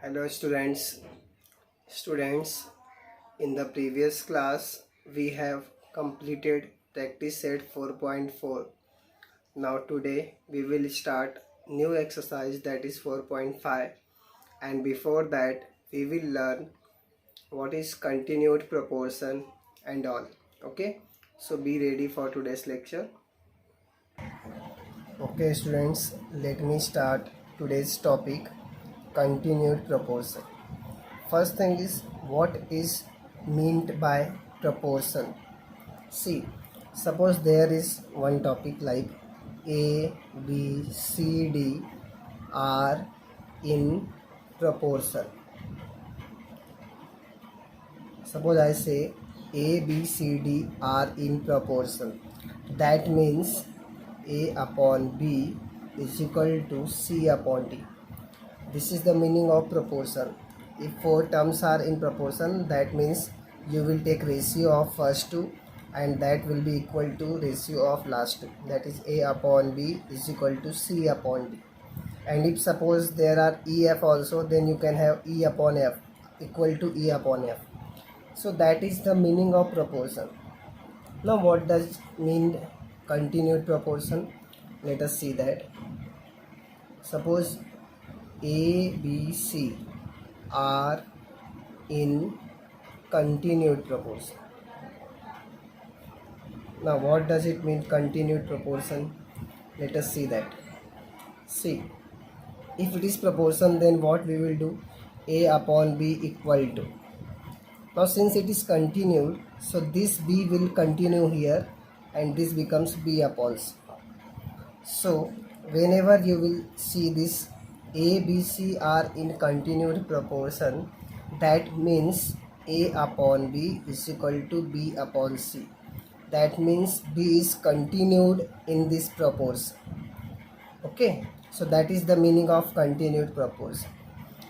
Hello students, in the previous class we have completed practice set 4.4. Now today we will start new exercise, that is 4.5, and before that we will learn what is continued proportion and all. Okay, so be ready for today's lecture. Okay students, let me start today's topic, continued proportion. First thing is, what is meant by proportion? See, suppose there is one topic like A, B, C, D are in proportion. Suppose I say A, B, C, D are in proportion. That means A upon B is equal to C upon D. This is the meaning of proportion. If four terms are in proportion, that means you will take ratio of first two and that will be equal to ratio of last two. That is A upon B is equal to C upon D. And if suppose there are EF also, then you can have E upon F equal to E upon F. So that is the meaning of proportion. Now what does mean continued proportion? Let us see that. Suppose A, B, C are in continued proportion. Now what does it mean continued proportion? Let us see that. See, if it is proportion, then what we will do? A upon B equal to. Now since it is continued, so this B will continue here and this becomes B upon C. So whenever you will see this A, B, C are in continued proportion, that means A upon B is equal to B upon C. That means B is continued in this proportion. Okay, so that is the meaning of continued proportion.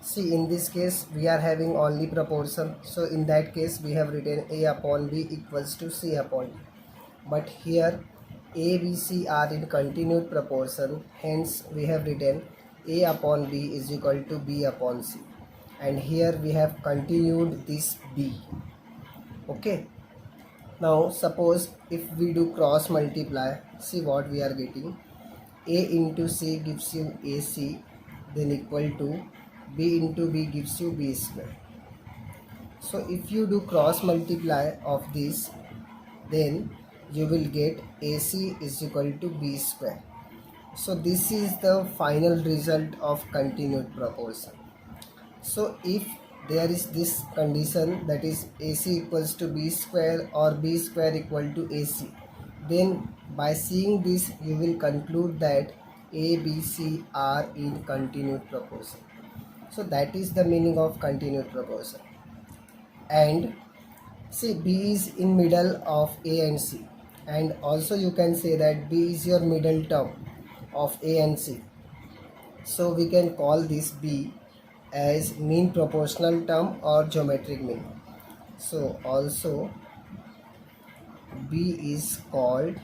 See, in this case we are having only proportion, so in that case we have written A upon B equals to C upon D. But here A, B, C are in continued proportion, hence we have written A upon B is equal to B upon C, and here we have continued this B. Okay, now suppose if we do cross multiply, see what we are getting. A into C gives you AC, then equal to B into B gives you B square. So if you do cross multiply of this, then you will get AC is equal to B square. So this is the final result of continued proportion. So if there is this condition, that is AC equals to B square or B square equal to AC, then by seeing this you will conclude that A, B, C are in continued proportion. So that is the meaning of continued proportion. And see, B is in middle of A and C, and also you can say that B is your middle term of A and C. So we can call this B as mean proportional term or geometric mean. So also B is called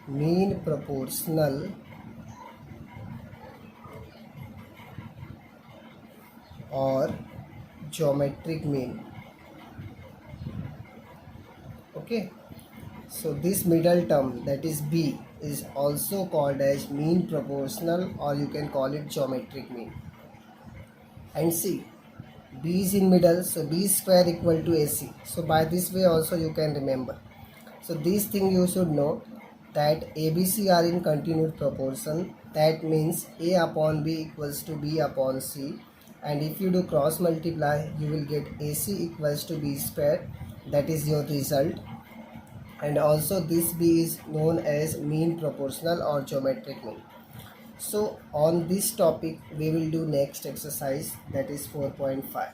mean proportional or geometric mean. Okay, so this middle term, that is B, is also called as mean proportional, or you can call it geometric mean. And see, B is in middle, so B square equal to AC. So by this way also you can remember. So this thing you should know, that ABC are in continued proportion. That means A upon B equals to B upon C. And if you do cross multiply, you will get AC equals to B square. That is your result. And also this B is known as mean proportional or geometric mean. So on this topic we will do next exercise, that is 4.5.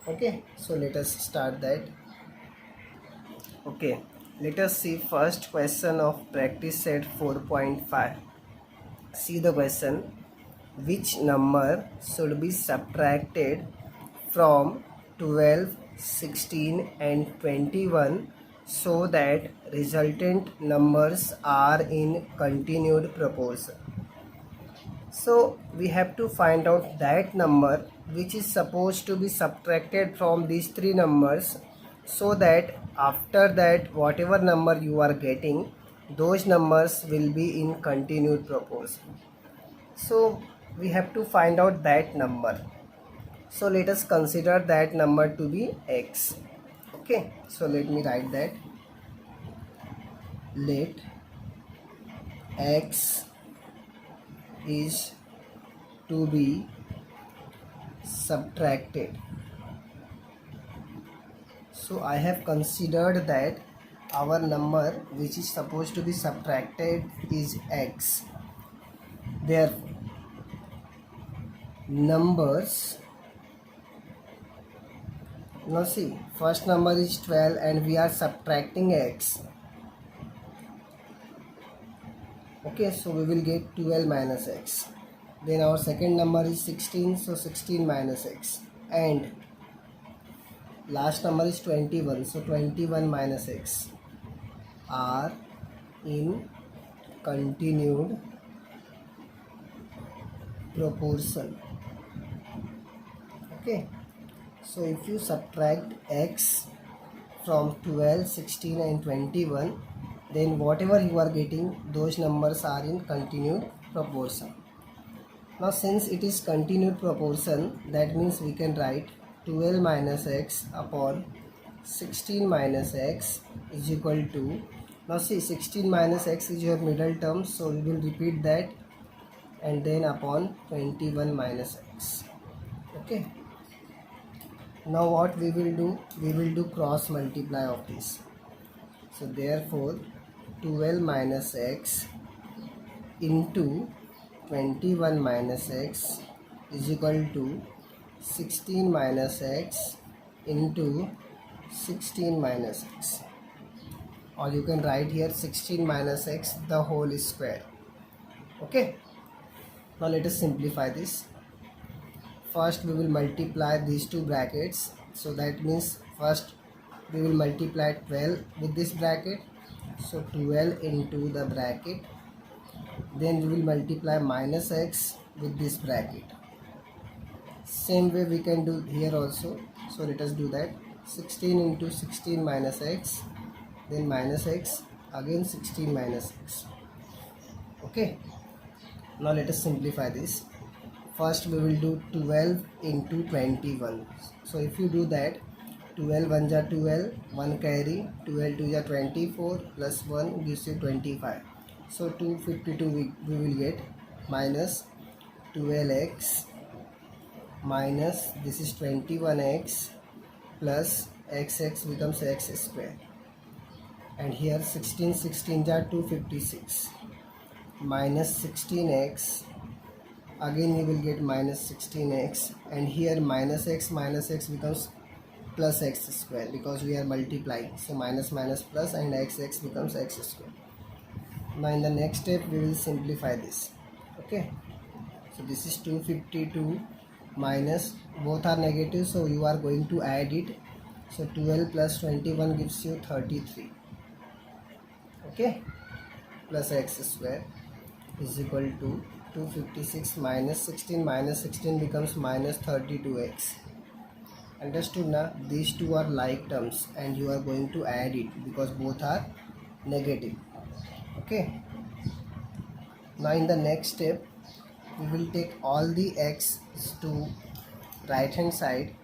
Okay, so let us start that. Okay, let us see first question of practice set 4.5. See the question: which number should be subtracted from 12, 16 and 21 so that resultant numbers are in continued proportion? So we have to find out that number which is supposed to be subtracted from these three numbers, so that after that whatever number you are getting, those numbers will be in continued proportion. So we have to find out that number. So let us consider that number to be x. Okay, so let me write that. Let x is to be subtracted. So I have considered that our number which is supposed to be subtracted is x. Therefore, numbers, now see, first number is 12 and we are subtracting x. Okay, so we will get 12 minus x. Then our second number is 16, so 16 minus x. And last number is 21, so 21 minus x are in continued proportion. Okay, so if you subtract x from 12, 16 and 21, then whatever you are getting, those numbers are in continued proportion. Now since it is continued proportion, that means we can write 12 minus x upon 16 minus x is equal to, now see, 16 minus x is your middle term, so we will repeat that, and then upon 21 minus x. Okay, now what we will do, we will do cross multiply of this. So therefore 12 minus x into 21 minus x is equal to 16 minus x into 16 minus x, or you can write here 16 minus x the whole square. Okay, now let us simplify this. First we will multiply these two brackets, so that means first we will multiply 12 with this bracket, so 12 into the bracket, then we will multiply minus x with this bracket. Same way we can do here also, so let us do that. 16 into 16 minus x, then minus x, again 16 minus x. Okay, now let us simplify this. First we will do 12 into 21. So if you do that, 12 1 ja 12, 1 carry, 12 2 ja 24, plus 1 gives you 25. So 252 we will get, minus 12x minus this is 21x plus xx becomes x square, and here 16 16 ja 256 minus 16x, again you will get minus 16x, and here minus x becomes plus x square because we are multiplying, so minus minus plus and xx becomes x square. Now in the next step we will simplify this. Okay, so this is 252 minus, both are negative, so you are going to add it, so 12 plus 21 gives you 33. Okay, plus x square is equal to 256 minus 16 becomes minus 32x. Understood now? These two are like terms and you are going to add it because both are negative. Okay, now in the next step we will take all the x to right hand side.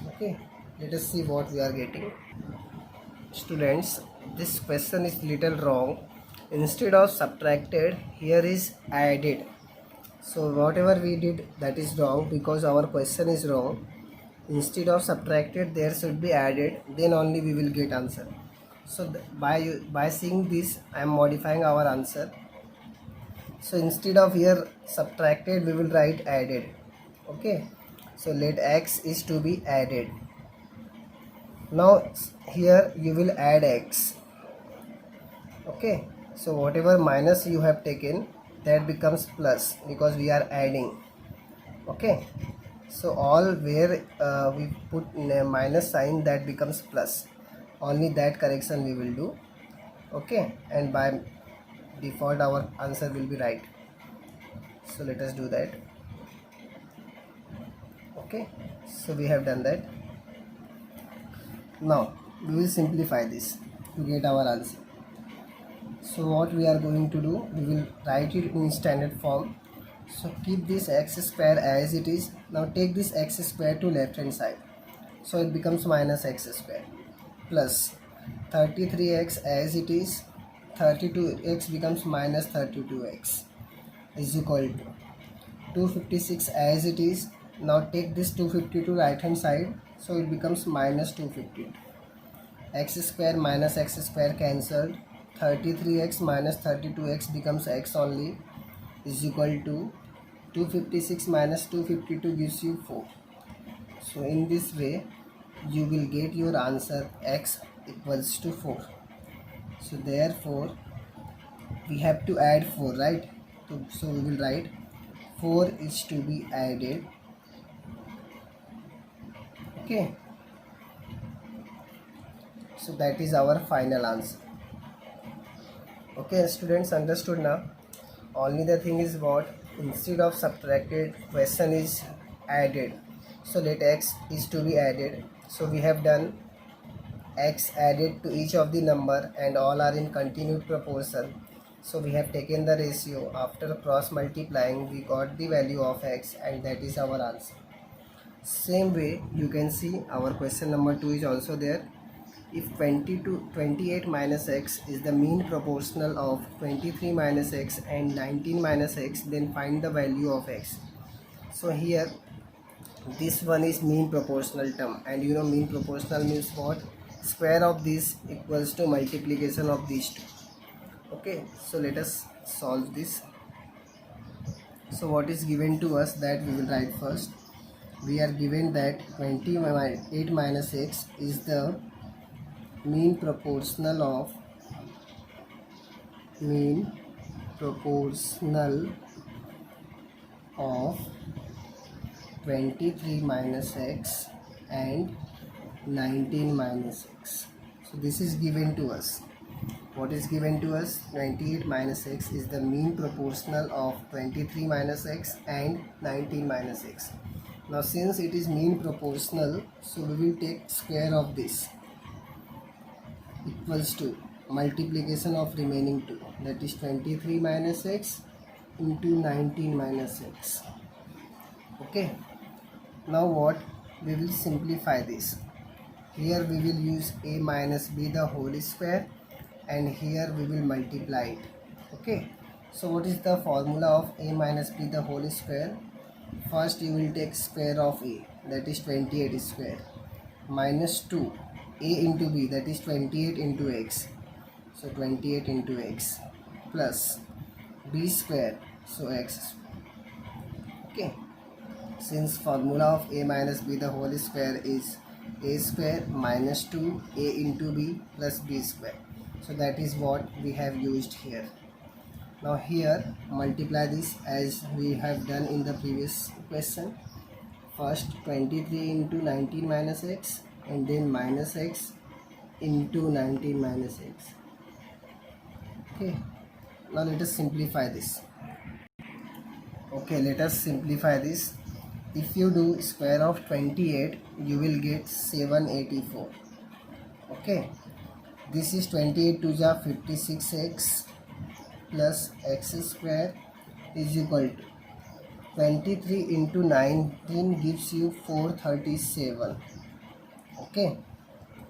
Okay, let us see what we are getting. Students, this question is little wrong. Instead of subtracted, here is added. So whatever we did, that is wrong because our question is wrong. Instead of subtracted, there should be added, then only we will get answer. So by seeing this, I am modifying our answer. So instead of here subtracted, we will write added. Okay, so let x is to be added. Now here you will add x. Okay, so whatever minus you have taken, that becomes plus because we are adding. Okay, so all where we put minus sign, that becomes plus, only that correction we will do. Okay, and by default our answer will be right. So let us do that. Okay, so we have done that. Now we will simplify this to get our answer. So what we are going to do, we will write it in standard form. So keep this x square as it is. Now take this x square to left hand side, so it becomes minus x square plus 33x as it is. 32x becomes minus 32x is equal to 256 as it is. Now take this 250 to right hand side, so it becomes minus 250. X square minus x square cancelled. 33x minus 32x becomes x only is equal to 256 minus 252 gives you 4. So in this way you will get your answer x equals to 4. So therefore we have to add 4, right? So we will write 4 is to be added. Okay, so that is our final answer. Okay students, understood now? Only the thing is what, instead of subtracted, question is added. So let x is to be added. So we have done x added to each of the number and all are in continued proportion. So we have taken the ratio. After cross multiplying we got the value of x, and that is our answer. Same way you can see our question number 2 is also there. If 28 minus x is the mean proportional of 23 minus x and 19 minus x, then find the value of x. So here this one is mean proportional term, and you know mean proportional means what? Square of this equals to multiplication of these two. Okay, so let us solve this. So what is given to us, that we will write first. We are given that 28 minus x is the mean proportional of 23 minus x and 19 minus x. So this is given to us. What is given to us? 28 minus x is the mean proportional of 23 minus x and 19 minus x. Now since it is mean proportional, so we will take square of this equals to multiplication of remaining two, that is 23 minus x into 19 minus x. Okay, now what, we will simplify this. Here we will use a minus b the whole square, and here we will multiply it. Okay, so what is the formula of a minus b the whole square? First you will take square of a, that is 28 square, minus 2 a into b, that is 28 into x, so 28 into x, plus b square, so x. Okay, since formula of a minus b the whole square is a square minus 2 a into b plus b square, so that is what we have used here. Now here multiply this as we have done in the previous question. First 23 into 19 minus x, and then minus x into 19 minus x. Okay, now let us simplify this. Okay, let us simplify this. If you do square of 28, you will get 784. Okay, this is 28 to the 56x plus x square is equal to 23 into 19 gives you 437. Okay,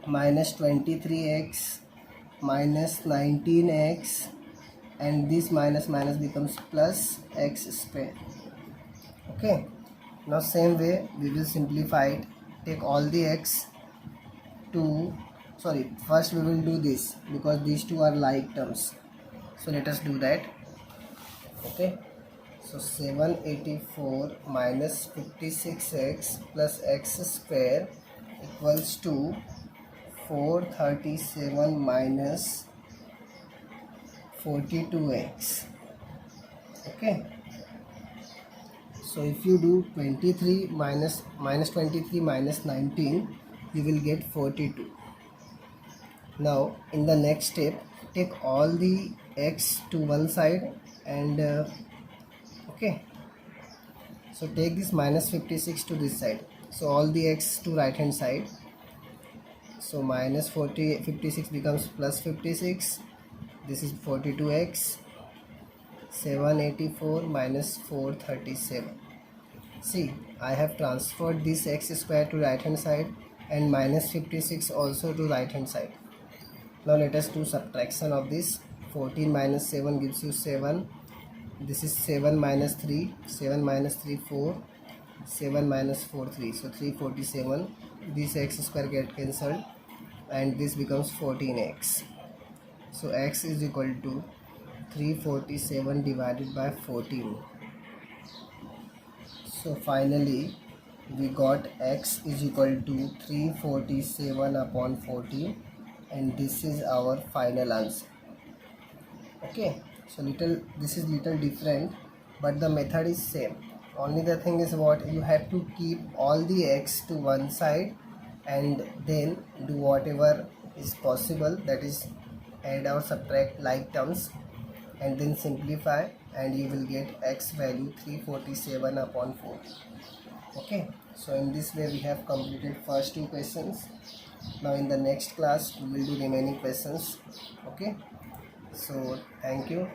minus 23x minus 19x, and this minus minus becomes plus x square. Okay, now same way we will simplify it. Take all the x to, first we will do this because these two are like terms, so let us do that. Okay, so 784 minus 56x plus x square equals to 437 minus 42x. Okay, so if you do 23 minus 23 minus 19, you will get 42. Now in the next step, take all the x to one side and okay, Okay, so take this minus 56 to this side, so all the x to right hand side. So minus 56 becomes plus 56. This is 42x. 784 minus 437. See, I have transferred this x square to right hand side and minus 56 also to right hand side. Now let us do subtraction of this. 14 minus 7 gives you 7. This is 7 minus 3. 7 minus 3 4. 7 minus 4 3. So 347. This x square get cancelled and this becomes 14x. So x is equal to 347 divided by 14. So finally we got x is equal to 347 upon 14, and this is our final answer. Okay, so this is little different, but the method is same. Only the thing is what you have to keep all the x to one side and then do whatever is possible, that is add or subtract like terms, and then simplify, and you will get x value 347 upon 4. Okay, so in this way we have completed first two questions. Now in the next class we will do remaining questions. Okay, so thank you.